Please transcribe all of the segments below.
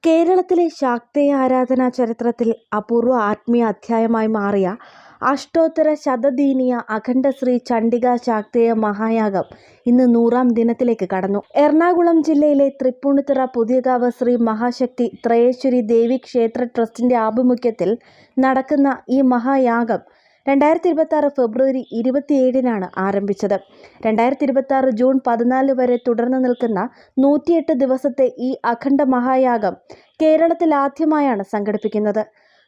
കേരളത്തിലെ ശാക്തേയ ആരാധനാ ചരിത്രത്തിൽ അപൂർവ ആത്മീയ അധ്യായമായി മാറിയ അഷ്ടോത്തര ശതദീനീയ അഖണ്ഡ ശ്രീ ചണ്ഡികാ ശാക്തേയ മഹായാഗം ഇന്ന് 100-ാം ദിനത്തിലേക്ക് കടന്നു. എറണാകുളം ജില്ലയിലെ തൃപ്പൂണിത്തുറ പുതിയകാവ് ശ്രീ മഹാശക്തി ത്രയേശ്വരി ദേവി ക്ഷേത്ര ട്രസ്റ്റിന്റെ ആഭിമുഖ്യത്തിൽ നടക്കുന്ന ഈ മഹായാഗം 2026 ഫെബ്രുവരി 27-നാണ് ആരംഭിച്ചത്. 2026 ജൂൺ 14 വരെ തുടർന്നു നിൽക്കുന്ന 108 ദിവസത്തെ ഈ അഖണ്ഡ മഹായാഗം കേരളത്തിൽ ആദ്യമായാണ് സംഘടിപ്പിക്കുന്നത്.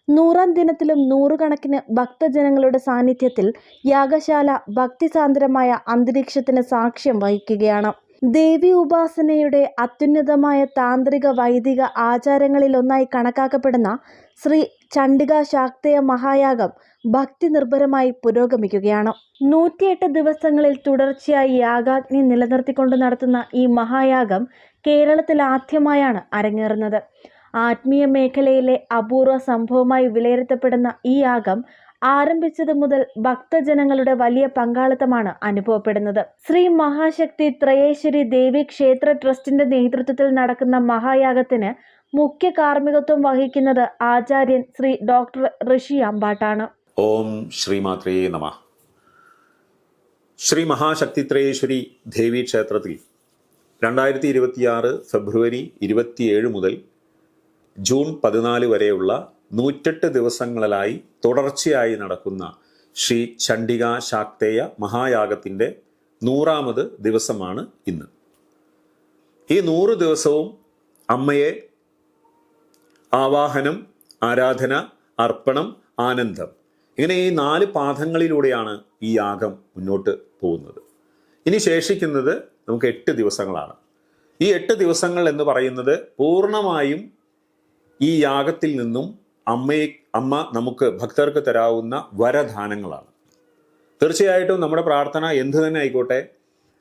100-ാം ദിനത്തിലും നൂറുകണക്കിന് ഭക്തജനങ്ങളുടെ സാന്നിധ്യത്തിൽ യാഗശാല ഭക്തിസാന്ദ്രമായ അന്തരീക്ഷത്തിന് സാക്ഷ്യം വഹിക്കുകയാണ്. ദേവി ഉപാസനയുടെ അത്യുന്നതമായ താന്ത്രിക വൈദിക ആചാരങ്ങളിലൊന്നായി കണക്കാക്കപ്പെടുന്ന ശ്രീ ചണ്ഡികാ ശാക്തേയ മഹായാഗം ഭക്തി നിർഭരമായി പുരോഗമിക്കുകയാണ്. 108 ദിവസങ്ങളിൽ തുടർച്ചയായി യാഗാഗ്നി നിലനിർത്തിക്കൊണ്ട് നടത്തുന്ന ഈ മഹായാഗം കേരളത്തിൽ ആദ്യമായാണ് അരങ്ങേറുന്നത്. ആത്മീയ മേഖലയിലെ അപൂർവ സംഭവമായി വിലയിരുത്തപ്പെടുന്ന ഈ യാഗം ആരംഭിച്ചത് മുതൽ ഭക്തജനങ്ങളുടെ വലിയ പങ്കാളിത്തമാണ് അനുഭവപ്പെടുന്നത്. ശ്രീ മഹാശക്തി ത്രയേശ്വരി ദേവി ക്ഷേത്ര ട്രസ്റ്റിന്റെ നേതൃത്വത്തിൽ നടക്കുന്ന മഹായാഗത്തിന് മുഖ്യ കാർമ്മികത്വം വഹിക്കുന്നത് ആചാര്യൻ ശ്രീ ഡോക്ടർ ഋഷി അമ്പാട്ടാണ്. ഓം ശ്രീമാത്രേ നമഃ. ശ്രീ മഹാശക്തി ത്രയേശ്വരി ദേവി ക്ഷേത്രത്തിൽ 2026 ഫെബ്രുവരി 27 മുതൽ ജൂൺ 14 വരെയുള്ള 108 ദിവസങ്ങളിലായി തുടർച്ചയായി നടക്കുന്ന ശ്രീ ചണ്ഡികാ ശാക്തേയ മഹായാഗത്തിൻ്റെ 100-ാമത് ദിവസമാണ് ഇന്ന്. ഈ 100 ദിവസവും അമ്മയെ ആവാഹനം, ആരാധന, അർപ്പണം, ആനന്ദം, ഇങ്ങനെ ഈ 4 പാദങ്ങളിലൂടെയാണ് ഈ യാഗം മുന്നോട്ട് പോകുന്നത്. ഇനി ശേഷിക്കുന്നത് നമുക്ക് 8 ദിവസങ്ങളാണ്. ഈ 8 ദിവസങ്ങൾ എന്ന് പറയുന്നത് പൂർണ്ണമായും ഈ യാഗത്തിൽ നിന്നും അമ്മ നമുക്ക് ഭക്തർക്ക് തരാവുന്ന വരദാനങ്ങളാണ്. തീർച്ചയായിട്ടും നമ്മുടെ പ്രാർത്ഥന എന്ത് തന്നെ ആയിക്കോട്ടെ,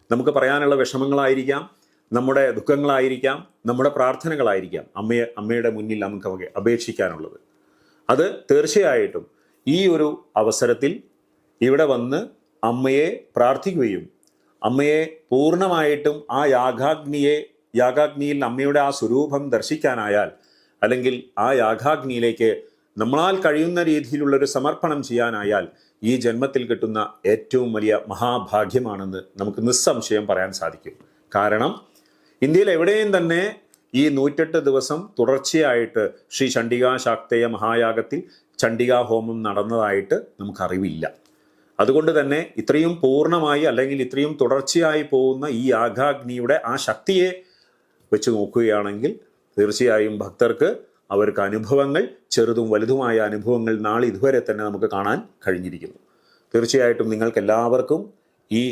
നമുക്ക് പറയാനുള്ള വിഷമങ്ങളായിരിക്കാം, നമ്മുടെ ദുഃഖങ്ങളായിരിക്കാം, നമ്മുടെ പ്രാർത്ഥനകളായിരിക്കാം, അമ്മയുടെ മുന്നിൽ നമുക്ക് അപേക്ഷിക്കാനുള്ളത്. അത് തീർച്ചയായിട്ടും ഈ ഒരു അവസരത്തിൽ ഇവിടെ വന്ന് അമ്മയെ പ്രാർത്ഥിക്കുകയും അമ്മയെ പൂർണ്ണമായിട്ടും ആ യാഗാഗ്നിയിൽ അമ്മയുടെ ആ സ്വരൂപം ദർശിക്കാനായാൽ, അല്ലെങ്കിൽ ആ യാഗാഗ്നിയിലേക്ക് നമ്മളാൽ കഴിയുന്ന രീതിയിലുള്ളൊരു സമർപ്പണം ചെയ്യാനായാൽ ഈ ജന്മത്തിൽ കിട്ടുന്ന ഏറ്റവും വലിയ മഹാഭാഗ്യമാണെന്ന് നമുക്ക് നിസ്സംശയം പറയാൻ സാധിക്കും. കാരണം ഇന്ത്യയിൽ എവിടെയും തന്നെ ഈ 108 ദിവസം തുടർച്ചയായിട്ട് ശ്രീ ചണ്ഡികാ ശാക്തേയ മഹായാഗത്തിൽ ചണ്ഡികാ ഹോമം നടന്നതായിട്ട് നമുക്കറിവില്ല. അതുകൊണ്ട് തന്നെ ഇത്രയും പൂർണ്ണമായി അല്ലെങ്കിൽ ഇത്രയും തുടർച്ചയായി പോകുന്ന ഈ യാഗാഗ്നിയുടെ ആ ശക്തിയെ വെച്ച് നോക്കുകയാണെങ്കിൽ തീർച്ചയായും ഭക്തർക്ക് അവർക്ക് അനുഭവങ്ങൾ, ചെറുതും വലുതുമായ അനുഭവങ്ങൾ നാളെ ഇതുവരെ തന്നെ നമുക്ക് കാണാൻ കഴിഞ്ഞിരിക്കുന്നു. തീർച്ചയായിട്ടും നിങ്ങൾക്ക് എല്ലാവർക്കും ഈ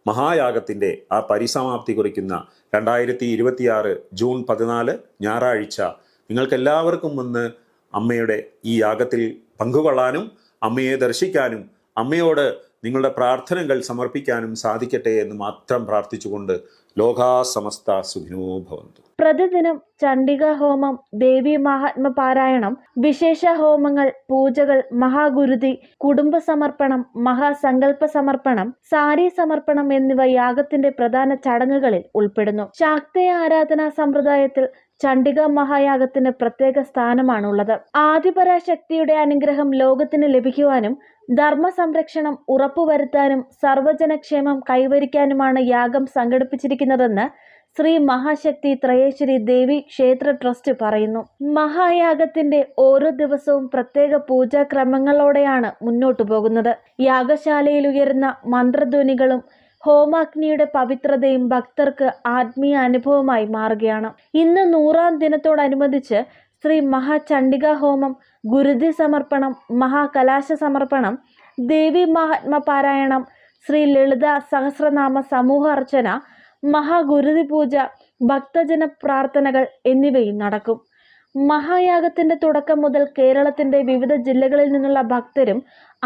മഹായാഗത്തിൻ്റെ ആ പരിസമാപ്തി കുറിക്കുന്ന 2026 ജൂൺ 14 ഞായറാഴ്ച നിങ്ങൾക്കെല്ലാവർക്കും വന്ന് അമ്മയുടെ ഈ യാഗത്തിൽ പങ്കുകൊള്ളാനും അമ്മയെ ദർശിക്കാനും അമ്മയോട് നിങ്ങളുടെ പ്രാർത്ഥനകൾ സമർപ്പിക്കാനും സാധിക്കട്ടെ എന്ന് മാത്രം പ്രാർത്ഥിച്ചുകൊണ്ട് ലോകാ സമസ്ത സുഖിനോ ഭവന്തു. പ്രതിദിനം ചണ്ഡികാ ഹോമം, ദേവി മഹാത്മ പാരായണം, വിശേഷ ഹോമങ്ങൾ, പൂജകൾ, മഹാഗുരുതി, കുടുംബ സമർപ്പണം, മഹാസങ്കല്പ സമർപ്പണം, സാരി സമർപ്പണം എന്നിവ യാഗത്തിന്റെ പ്രധാന ചടങ്ങുകളിൽ ഉൾപ്പെടുന്നു. ശാക്തേയ ആരാധനാ സമ്പ്രദായത്തിൽ ചണ്ഡികാ മഹായാഗത്തിന് പ്രത്യേക സ്ഥാനമാണുള്ളത്. ആദിപരാശക്തിയുടെ അനുഗ്രഹം ലോകത്തിന് ലഭിക്കുവാനും ധർമ്മ സംരക്ഷണം ഉറപ്പുവരുത്താനും സർവജനക്ഷേമം കൈവരിക്കാനുമാണ് യാഗം സംഘടിപ്പിച്ചിരിക്കുന്നതെന്ന് ശ്രീ മഹാശക്തി ത്രയേശ്വരി ദേവി ക്ഷേത്ര ട്രസ്റ്റ് പറയുന്നു. മഹായാഗത്തിന്റെ ഓരോ ദിവസവും പ്രത്യേക പൂജാക്രമങ്ങളോടെയാണ് മുന്നോട്ടു പോകുന്നത്. യാഗശാലയിൽ ഉയരുന്ന മന്ത്രധ്വനികളും ഹോമാഗ്നിയുടെ പവിത്രതയും ഭക്തർക്ക് ആത്മീയ അനുഭവമായി മാറുകയാണ്. ഇന്ന് 100-ാം ദിനത്തോടനുബന്ധിച്ച് ശ്രീ മഹാചണ്ഡികാ ഹോമം, ഗുരുതി സമർപ്പണം, മഹാകലാശ സമർപ്പണം, ദേവി മഹാത്മ പാരായണം, ശ്രീ ലളിത സഹസ്രനാമ സമൂഹ അർച്ചന, മഹാഗുരുതി പൂജ, ഭക്തജന പ്രാർത്ഥനകൾ എന്നിവയും നടക്കും. മഹായാഗത്തിന്റെ തുടക്കം മുതൽ കേരളത്തിന്റെ വിവിധ ജില്ലകളിൽ നിന്നുള്ള ഭക്തരും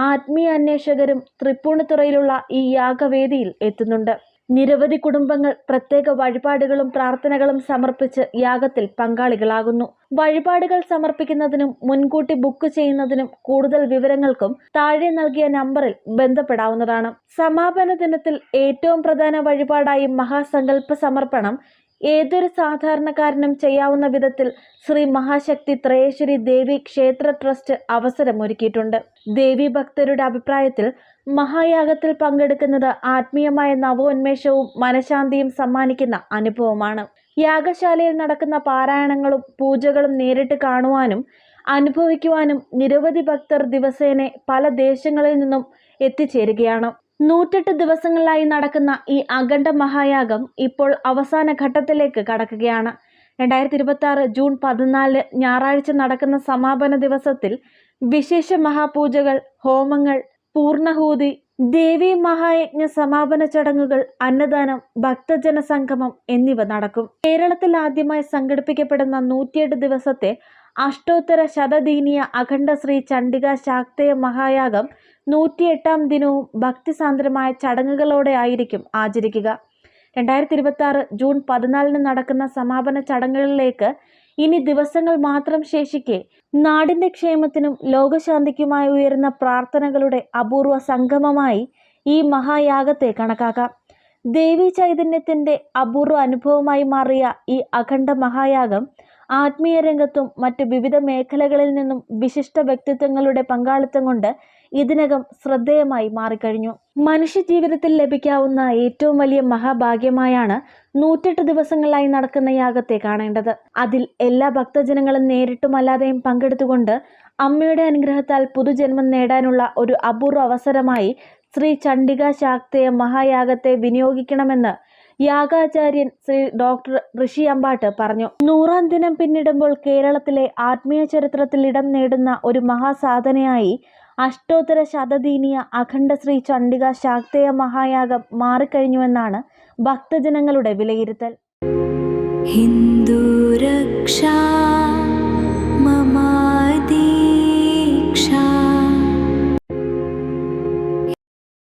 ആത്മീയ അന്വേഷകരും തൃപ്പൂണിത്തുറയിലുള്ള ഈ യാഗവേദിയിൽ എത്തുന്നുണ്ട്. നിരവധി കുടുംബങ്ങൾ പ്രത്യേക വഴിപാടുകളും പ്രാർത്ഥനകളും സമർപ്പിച്ച് യാഗത്തിൽ പങ്കാളികളാകുന്നു. വഴിപാടുകൾ സമർപ്പിക്കുന്നതിനും മുൻകൂട്ടി ബുക്ക് ചെയ്യുന്നതിനും കൂടുതൽ വിവരങ്ങൾക്കും താഴെ നൽകിയ നമ്പറിൽ ബന്ധപ്പെടാവുന്നതാണ്. സമാപന ദിനത്തിൽ ഏറ്റവും പ്രധാന വഴിപാടായി മഹാസങ്കല്പ സമർപ്പണം ഏതൊരു സാധാരണക്കാരനും ചെയ്യാവുന്ന വിധത്തിൽ ശ്രീ മഹാശക്തി ത്രയേശ്വരി ദേവി ക്ഷേത്ര ട്രസ്റ്റ് അവസരമൊരുക്കിയിട്ടുണ്ട്. ദേവി ഭക്തരുടെ അഭിപ്രായത്തിൽ മഹായാഗത്തിൽ പങ്കെടുക്കുന്നത് ആത്മീയമായ നവോന്മേഷവും മനഃശാന്തിയും സമ്മാനിക്കുന്ന അനുഭവമാണ്. യാഗശാലയിൽ നടക്കുന്ന പാരായണങ്ങളും പൂജകളും നേരിട്ട് കാണുവാനും അനുഭവിക്കുവാനും നിരവധി ഭക്തർ ദിവസേന പല ദേശങ്ങളിൽ നിന്നും എത്തിച്ചേരുകയാണ്. 108 ദിവസങ്ങളിലായി നടക്കുന്ന ഈ അഖണ്ഡ മഹായാഗം ഇപ്പോൾ അവസാന ഘട്ടത്തിലേക്ക് കടക്കുകയാണ്. 2026 ജൂൺ 14 ഞായറാഴ്ച നടക്കുന്ന സമാപന ദിവസത്തിൽ വിശേഷ മഹാപൂജകൾ, ഹോമങ്ങൾ, പൂർണ്ണഹൂതി, ദേവീ മഹായജ്ഞ സമാപന ചടങ്ങുകൾ, അന്നദാനം, ഭക്തജന സംഗമം എന്നിവ നടക്കും. കേരളത്തിൽ ആദ്യമായി സംഘടിപ്പിക്കപ്പെടുന്ന 108 ദിവസത്തെ അഷ്ടോത്തര ശതദീനീയ അഖണ്ഡ ശ്രീ ചണ്ഡിക ശാക്തേയ മഹായാഗം 108ാം ദിനവും ഭക്തിസാന്ദ്രമായ ചടങ്ങുകളോടെ ആയിരിക്കും ആചരിക്കുക. 2026 ജൂൺ 14 നടക്കുന്ന സമാപന ചടങ്ങുകളിലേക്ക് ഇനി ദിവസങ്ങൾ മാത്രം ശേഷിക്കെ നാടിന്റെ ക്ഷേമത്തിനും ലോകശാന്തിക്കുമായി ഉയരുന്ന പ്രാർത്ഥനകളുടെ അപൂർവ സംഗമമായി ഈ മഹായാഗത്തെ കണക്കാക്കാം. ദേവീ ചൈതന്യത്തിന്റെ അപൂർവ അനുഭവമായി മാറിയ ഈ അഖണ്ഡ മഹായാഗം ആത്മീയ രംഗത്തും മറ്റ് വിവിധ മേഖലകളിൽ നിന്നും വിശിഷ്ട വ്യക്തിത്വങ്ങളുടെ പങ്കാളിത്തം കൊണ്ട് ഇതിനകം ശ്രദ്ധേയമായി മാറിക്കഴിഞ്ഞു. മനുഷ്യ ജീവിതത്തിൽ ലഭിക്കാവുന്ന ഏറ്റവും വലിയ മഹാഭാഗ്യമായാണ് 108 ദിവസങ്ങളിലായി നടക്കുന്ന യാഗത്തെ കാണേണ്ടത്. അതിൽ എല്ലാ ഭക്തജനങ്ങളും നേരിട്ടും അല്ലാതെയും പങ്കെടുത്തുകൊണ്ട് അമ്മയുടെ അനുഗ്രഹത്താൽ പുതുജന്മം നേടാനുള്ള ഒരു അപൂർവ അവസരമായി ശ്രീ ചണ്ഡിക ശാക്തേയ മഹായാഗത്തെ വിനിയോഗിക്കണമെന്ന് യാഗാചാര്യൻ ശ്രീ ഡോക്ടർ ഋഷി അമ്പാട്ട് പറഞ്ഞു. 100ാം ദിനം പിന്നിടുമ്പോൾ കേരളത്തിലെ ആത്മീയ ചരിത്രത്തിൽ ഇടം നേടുന്ന ഒരു മഹാസാധനയായി അഷ്ടോത്തര ശതദീനീയ അഖണ്ഡ ശ്രീ ചണ്ഡിക ശാക്തേയ മഹായാഗം മാറിക്കഴിഞ്ഞുവെന്നാണ് ഭക്തജനങ്ങളുടെ വിലയിരുത്തൽ. ഹിന്ദു രക്ഷാ